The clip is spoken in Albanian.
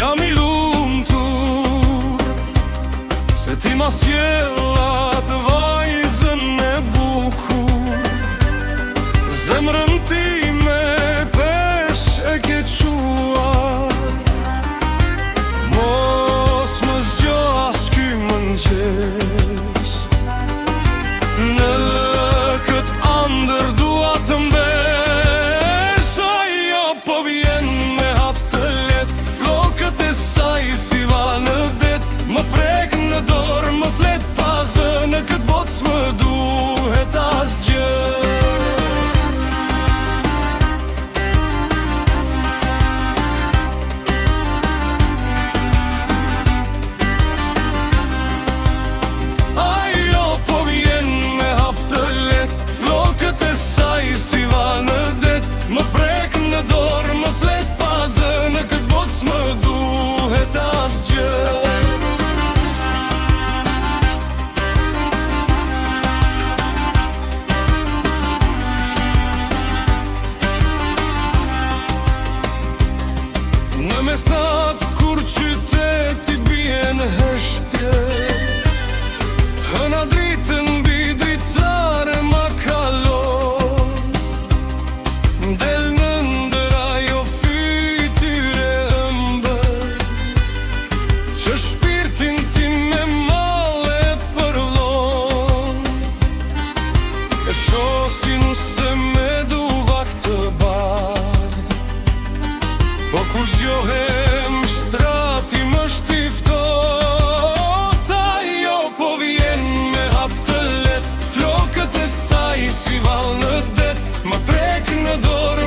Jam I lumtur se ti ma sjella të vajzën e bukur. Zemrën ti me pesh e ke quar. Mos më zgjo as ky mëngjes. Në kët andër dua të mbesh. Ajo po vjen me hap të let, flokët e saj si val në det. Më prek në dorë, më flet pa zë, në kët botë s'më duhet asgjë. Më prek në dorë, më flet pa zë, në këtë botë s'më duhet asgjë. Në mesnat kur qyteti bie në heshtje, hëna dritën mbi dritare ma kalon. Del në ndër ajo fytyre ëmbël, që shpirtin tim me mall e përvlon. E shosin se me duvak të bardh, po kur zgjohem shtrati më shtiftot. Ajo po vjen me hap të let, flokët e saj si val në det. Më prek në dorë,